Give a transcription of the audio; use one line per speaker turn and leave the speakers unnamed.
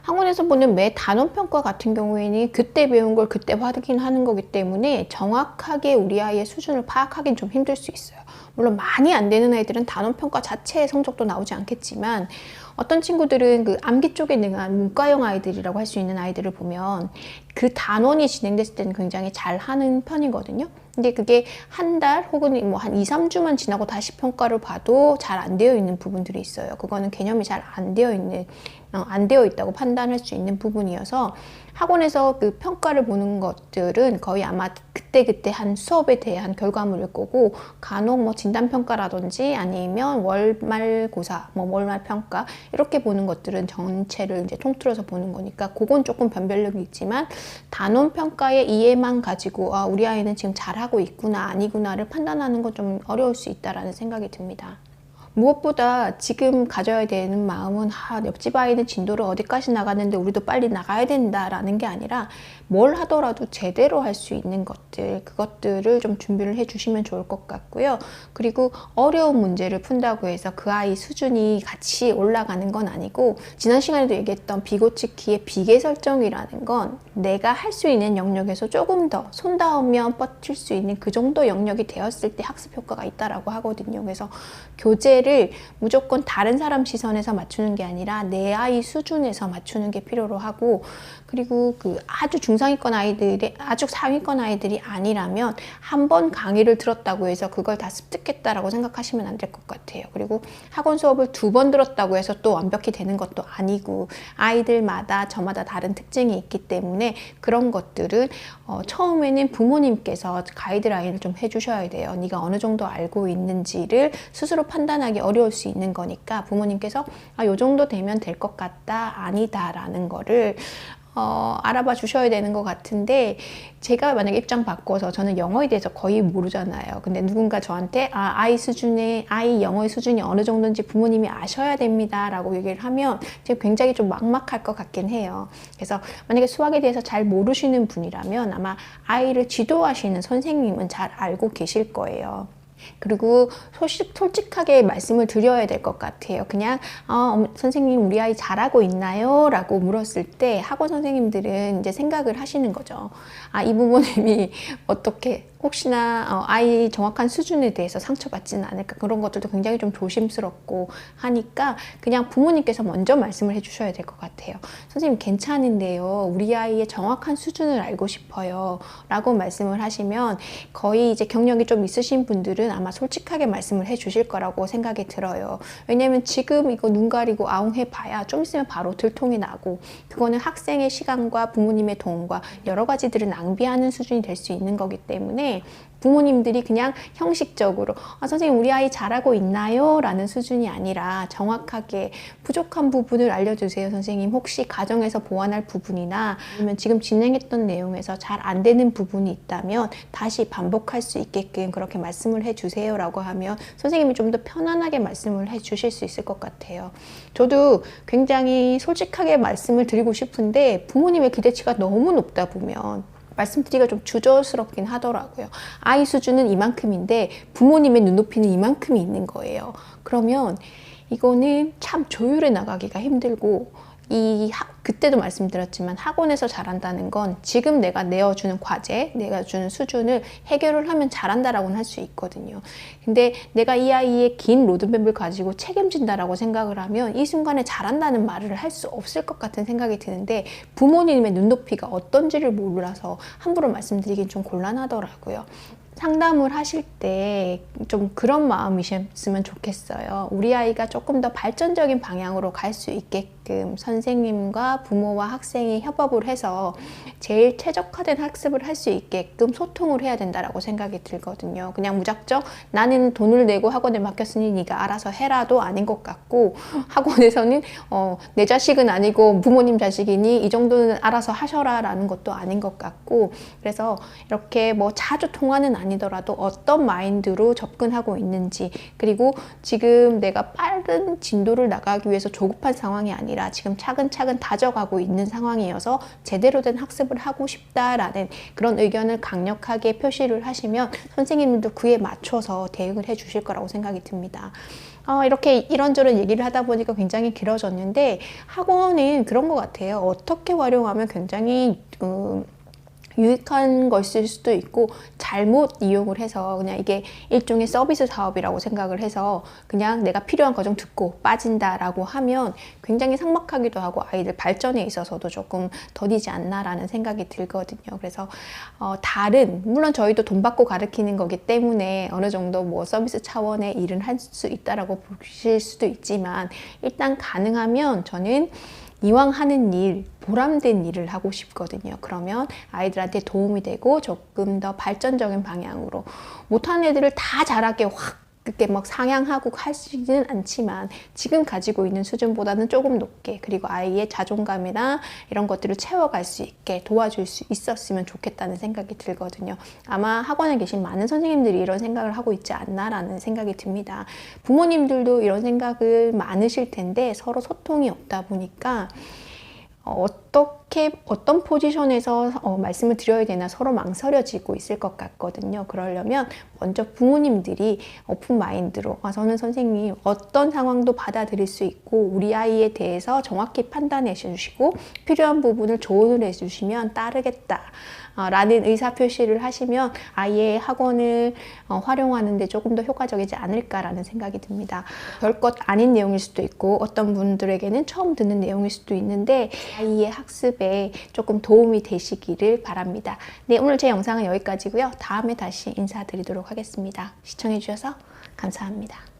학원에서 보는 매 단원평가 같은 경우에는 그때 배운 걸 그때 확인하는 거기 때문에 정확하게 우리 아이의 수준을 파악하기는 좀 힘들 수 있어요. 물론 많이 안 되는 아이들은 단원평가 자체의 성적도 나오지 않겠지만, 어떤 친구들은 그 암기 쪽에 능한 문과형 아이들이라고 할 수 있는 아이들을 보면 그 단원이 진행됐을 때는 굉장히 잘하는 편이거든요. 근데 그게 한 달 혹은 뭐 한 2, 3주만 지나고 다시 평가를 봐도 잘 안 되어 있는 부분들이 있어요. 그거는 개념이 잘 안 되어 있다고 판단할 수 있는 부분이어서, 학원에서 그 평가를 보는 것들은 거의 아마 그때그때 한 수업에 대한 결과물일 거고, 간혹 뭐 진단평가라든지 아니면 월말고사, 뭐 월말평가 이렇게 보는 것들은 전체를 이제 통틀어서 보는 거니까 그건 조금 변별력이 있지만, 단원평가의 이해만 가지고 우리 아이는 지금 잘하고 있구나 아니구나를 판단하는 건 좀 어려울 수 있다라는 생각이 듭니다. 무엇보다 지금 가져야 되는 마음은 옆집 아이는 진도를 어디까지 나가는데 우리도 빨리 나가야 된다라는 게 아니라, 뭘 하더라도 제대로 할 수 있는 것들, 그것들을 좀 준비를 해 주시면 좋을 것 같고요. 그리고 어려운 문제를 푼다고 해서 그 아이 수준이 같이 올라가는 건 아니고, 지난 시간에도 얘기했던 비고치기의 비계 설정이라는 건 내가 할 수 있는 영역에서 조금 더 손 닿으면 뻗칠 수 있는 그 정도 영역이 되었을 때 학습 효과가 있다라고 하거든요. 그래서 교재를 무조건 다른 사람 시선에서 맞추는 게 아니라 내 아이 수준에서 맞추는 게 필요로 하고, 그리고 그 아주 중상위권 아이들이, 아주 상위권 아이들이 아니라면 한 번 강의를 들었다고 해서 그걸 다 습득했다라고 생각하시면 안 될 것 같아요. 그리고 학원 수업을 2번 들었다고 해서 또 완벽히 되는 것도 아니고, 아이들마다 저마다 다른 특징이 있기 때문에 그런 것들은 처음에는 부모님께서 가이드라인을 좀 해주셔야 돼요. 네가 어느 정도 알고 있는지를 스스로 판단하기 어려울 수 있는 거니까, 부모님께서 요 정도 되면 될 것 같다, 아니다 라는 거를 알아봐 주셔야 되는 것 같은데, 제가 만약에 입장 바꿔서, 저는 영어에 대해서 거의 모르잖아요. 근데 누군가 저한테 아이 영어의 수준이 어느 정도인지 부모님이 아셔야 됩니다 라고 얘기를 하면 제가 굉장히 좀 막막할 것 같긴 해요. 그래서 만약에 수학에 대해서 잘 모르시는 분이라면 아마 아이를 지도하시는 선생님은 잘 알고 계실 거예요. 그리고 솔직하게 말씀을 드려야 될 것 같아요. 그냥 선생님 우리 아이 잘하고 있나요? 라고 물었을 때 학원 선생님들은 이제 생각을 하시는 거죠. 이 부모님이 어떻게 혹시나 아이 정확한 수준에 대해서 상처받지는 않을까, 그런 것들도 굉장히 좀 조심스럽고 하니까 그냥 부모님께서 먼저 말씀을 해주셔야 될 것 같아요. 선생님 괜찮은데요, 우리 아이의 정확한 수준을 알고 싶어요 라고 말씀을 하시면, 거의 이제 경력이 좀 있으신 분들은 아마 솔직하게 말씀을 해주실 거라고 생각이 들어요. 왜냐면 지금 이거 눈 가리고 아웅 해봐야 좀 있으면 바로 들통이 나고, 그거는 학생의 시간과 부모님의 돈과 여러 가지들을 낭비하는 수준이 될 수 있는 거기 때문에, 부모님들이 그냥 형식적으로 선생님 우리 아이 잘하고 있나요? 라는 수준이 아니라 정확하게 부족한 부분을 알려주세요. 선생님 혹시 가정에서 보완할 부분이나 아니면 지금 진행했던 내용에서 잘 안 되는 부분이 있다면 다시 반복할 수 있게끔 그렇게 말씀을 해주세요 라고 하면 선생님이 좀 더 편안하게 말씀을 해주실 수 있을 것 같아요. 저도 굉장히 솔직하게 말씀을 드리고 싶은데 부모님의 기대치가 너무 높다 보면 말씀드리기가 좀 주저스럽긴 하더라고요. 아이 수준은 이만큼인데 부모님의 눈높이는 이만큼이 있는 거예요. 그러면 이거는 참 조율해 나가기가 힘들고, 그때도 말씀드렸지만 학원에서 잘한다는 건 지금 내가 내어주는 과제, 내가 주는 수준을 해결을 하면 잘한다라고는 할 수 있거든요. 근데 내가 이 아이의 긴 로드맵을 가지고 책임진다라고 생각을 하면 이 순간에 잘한다는 말을 할 수 없을 것 같은 생각이 드는데, 부모님의 눈높이가 어떤지를 몰라서 함부로 말씀드리긴 좀 곤란하더라고요. 상담을 하실 때 좀 그런 마음이셨으면 좋겠어요. 우리 아이가 조금 더 발전적인 방향으로 갈 수 있게끔 선생님과 부모와 학생이 협업을 해서 제일 최적화된 학습을 할 수 있게끔 소통을 해야 된다라고 생각이 들거든요. 그냥 무작정 나는 돈을 내고 학원에 맡겼으니 네가 알아서 해라도 아닌 것 같고, 학원에서는 내 자식은 아니고 부모님 자식이니 이 정도는 알아서 하셔라 라는 것도 아닌 것 같고, 그래서 이렇게 뭐 자주 통화는 아니더라도 어떤 마인드로 접근하고 있는지, 그리고 지금 내가 빠른 진도를 나가기 위해서 조급한 상황이 아니라 지금 차근차근 다져가고 있는 상황이어서 제대로 된 학습을 하고 싶다라는 그런 의견을 강력하게 표시를 하시면 선생님들도 그에 맞춰서 대응을 해 주실 거라고 생각이 듭니다. 이렇게 이런저런 얘기를 하다 보니까 굉장히 길어졌는데 학원은 그런 것 같아요. 어떻게 활용하면 굉장히 유익한 것일 수도 있고 잘못 이용을 해서 그냥 이게 일종의 서비스 사업이라고 생각을 해서 그냥 내가 필요한 과정 듣고 빠진다라고 하면 굉장히 삭막하기도 하고 아이들 발전에 있어서도 조금 더디지 않나라는 생각이 들거든요. 그래서 물론 저희도 돈 받고 가르치는 거기 때문에 어느 정도 뭐 서비스 차원의 일은 할 수 있다라고 보실 수도 있지만 일단 가능하면 저는 이왕 하는 일, 보람된 일을 하고 싶거든요. 그러면 아이들한테 도움이 되고 조금 더 발전적인 방향으로 못하는 애들을 다 잘하게 확 그렇게 막 상향하고 하시지는 않지만 지금 가지고 있는 수준보다는 조금 높게 그리고 아이의 자존감이나 이런 것들을 채워갈 수 있게 도와줄 수 있었으면 좋겠다는 생각이 들거든요. 아마 학원에 계신 많은 선생님들이 이런 생각을 하고 있지 않나라는 생각이 듭니다. 부모님들도 이런 생각을 많으실 텐데 서로 소통이 없다 보니까 어떤 포지션에서 말씀을 드려야 되나 서로 망설여지고 있을 것 같거든요. 그러려면 먼저 부모님들이 오픈 마인드로 저는 선생님 어떤 상황도 받아들일 수 있고 우리 아이에 대해서 정확히 판단해 주시고 필요한 부분을 조언을 해주시면 따르겠다 라는 의사표시를 하시면 아이의 학원을 활용하는 데 조금 더 효과적이지 않을까라는 생각이 듭니다. 별것 아닌 내용일 수도 있고 어떤 분들에게는 처음 듣는 내용일 수도 있는데 아이의 학습에 조금 도움이 되시기를 바랍니다. 네, 오늘 제 영상은 여기까지고요. 다음에 다시 인사드리도록 하겠습니다. 시청해 주셔서 감사합니다.